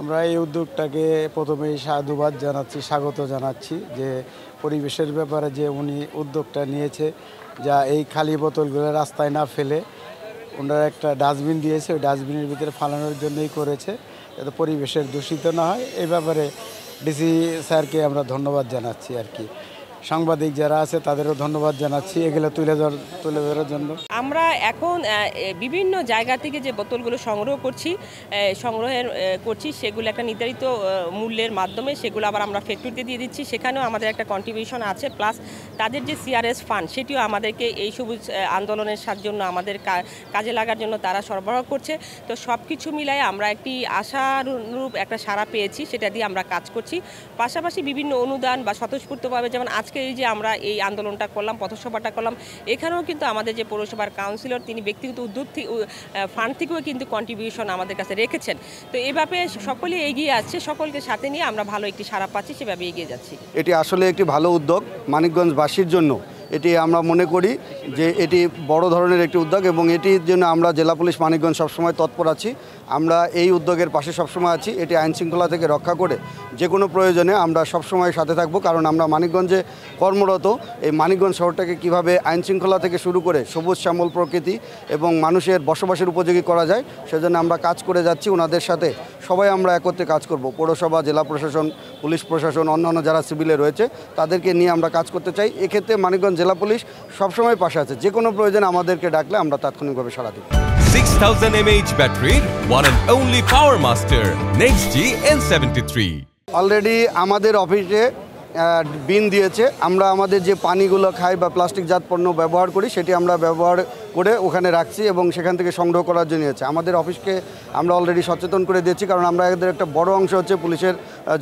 আমরা এই উদ্যোগটাকে প্রথমেই সাধুবাদ জানাচ্ছি, স্বাগত জানাচ্ছি যে পরিবেশের ব্যাপারে যে উনি উদ্যোগটা নিয়েছে, যা এই খালি বোতলগুলো রাস্তায় না ফেলে ওনারা একটা ডাস্টবিন দিয়েছে, ওই ডাস্টবিনের ভিতরে ফালানোর জন্যই করেছে, যাতে পরিবেশের দূষিত না হয়। এই ব্যাপারে ডিসি স্যারকে আমরা ধন্যবাদ জানাচ্ছি আর কি। সাংবাদিক যারা আছে তাদেরও ধন্যবাদ জানাচ্ছি এগুলো তুলে ধরার জন্য। আমরা এখন বিভিন্ন জায়গা থেকে যে বোতলগুলো সংগ্রহ করছি সেগুলো একটা নির্ধারিত মূল্যের মাধ্যমে সেগুলো আবার আমরা ফ্যাক্টরিতে দিয়ে দিচ্ছি। সেখানেও আমাদের একটা কন্ট্রিবিউশন আছে, প্লাস তাদের যে সিআরএস ফান্ড সেটিও আমাদেরকে এই সবুজ আন্দোলনের জন্য আমাদের কাজে লাগার জন্য তারা সরবরাহ করছে। তো সব কিছু মিলায় আমরা একটি আশানুরূপ একটা সাড়া পেয়েছি, সেটা দিয়ে আমরা কাজ করছি। পাশাপাশি বিভিন্ন অনুদান বা স্বতঃস্ফূর্তভাবে, যেমন আজকে এই যে আমরা এই আন্দোলনটা করলাম, পথসভাটা করলাম, এখানেও কিন্তু আমাদের যে পৌরসভার কাউন্সিলর তিনি ব্যক্তিগত উদ্যোগ ফান্ড থেকেও কিন্তু কন্ট্রিবিউশন আমাদের কাছে রেখেছেন। তো এইভাবে সকলে এগিয়ে আসছে, সকলকে সাথে নিয়ে আমরা ভালো একটি সাড়া পাচ্ছি, সেভাবে এগিয়ে যাচ্ছি। এটি আসলে একটি ভালো উদ্যোগ মানিকগঞ্জবাসীর জন্য। এটি আমরা মনে করি যে এটি বড় ধরনের একটি উদ্যোগ এবং এটির জন্য আমরা জেলা পুলিশ মানিকগঞ্জ সবসময় তৎপর আছি। আমরা এই উদ্যোগের পাশে সবসময় আছি। এটি আইনশৃঙ্খলা থেকে রক্ষা করে যে কোনো প্রয়োজনে আমরা সবসময় সাথে থাকব, কারণ আমরা মানিকগঞ্জে কর্মরত। এই মানিকগঞ্জ শহরটাকে কীভাবে আইনশৃঙ্খলা থেকে শুরু করে সবুজ শ্যামল প্রকৃতি এবং মানুষের বসবাসের উপযোগী করা যায় সেজন্য আমরা কাজ করে যাচ্ছি। ওনাদের সাথে সবাই আমরা একত্রে কাজ করব। পৌরসভা, জেলা প্রশাসন, পুলিশ প্রশাসন, অন্যান্য যারা সিভিলে রয়েছে তাদেরকে নিয়ে আমরা কাজ করতে চাই। এক্ষেত্রে মানিকগঞ্জ জেলা পুলিশ সবসময় পাশে আছে। যে কোনো প্রয়োজনে আমাদেরকে ডাকলে আমরা তাৎক্ষণিকভাবে সাড়া দিই। 6000 mAh battery, one and only Power Master NextG N73। Already আমাদের অফিসে বিন দিয়েছে। আমরা আমাদের যে পানিগুলো খাই বা প্লাস্টিকজাত পণ্য ব্যবহার করি সেটি আমরা ব্যবহার করে ওখানে রাখছি এবং সেখান থেকে সংগ্রহ করার জন্য আছে। আমাদের অফিসকে আমরা অলরেডি সচেতন করে দিয়েছি, কারণ আমরা এদের একটা বড় অংশ হচ্ছে পুলিশের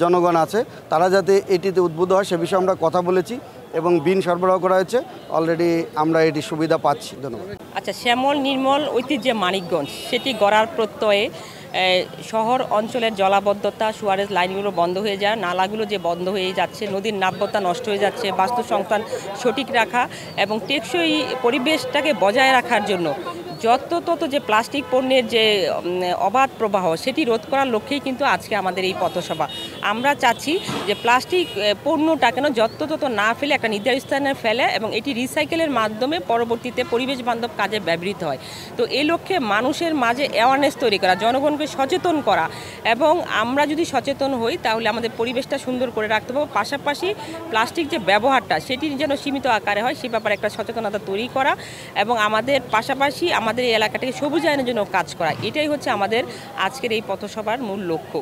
জনগণ আছে, তারা যাতে এটিতে উদ্বুদ্ধ হয় সে বিষয়ে আমরা কথা বলেছি এবং বিন সরবরাহ করা হয়েছে। অলরেডি আমরা এটি সুবিধা পাচ্ছি। ধন্যবাদ। আচ্ছা, শ্যামল নির্মল ঐতিহ্যে মানিকগঞ্জ সেটি গড়ার প্রত্যয়ে শহর অঞ্চলের জলাবদ্ধতা, সুয়ারেজ লাইনগুলো বন্ধ হয়ে যায়, নালাগুলো যে বন্ধ হয়ে যাচ্ছে, নদীর নাব্যতা নষ্ট হয়ে যাচ্ছে, বাস্তু সংস্থান সঠিক রাখা এবং টেকসই পরিবেশটাকে বজায় রাখার জন্য যত যে প্লাস্টিক পণ্যের যে অবাধ প্রবাহ সেটি রোধ করার লক্ষ্যেই কিন্তু আজকে আমাদের এই পথসভা। আমরা চাচ্ছি যে প্লাস্টিক পণ্যটা কেন যত না ফেলে একটা নির্দিষ্ট স্থানে ফেলে এবং এটি রিসাইকেলের মাধ্যমে পরবর্তীতে পরিবেশ বান্ধব কাজে ব্যবহৃত হয়। তো এই লক্ষ্যে মানুষের মাঝে অ্যাওয়ারনেস তৈরি করা, জনগণকে সচেতন করা, এবং আমরা যদি সচেতন হই তাহলে আমাদের পরিবেশটা সুন্দর করে রাখতে পারবো। পাশাপাশি প্লাস্টিক যে ব্যবহারটা সেটি যেন সীমিত আকারে হয় সে ব্যাপারে একটা সচেতনতা তৈরি করা এবং আমাদের পাশাপাশি আমাদের এই এলাকাটাকে সবুজায়নের জন্য কাজ করা, এটাই হচ্ছে আমাদের আজকের এই পথসভার মূল লক্ষ্য।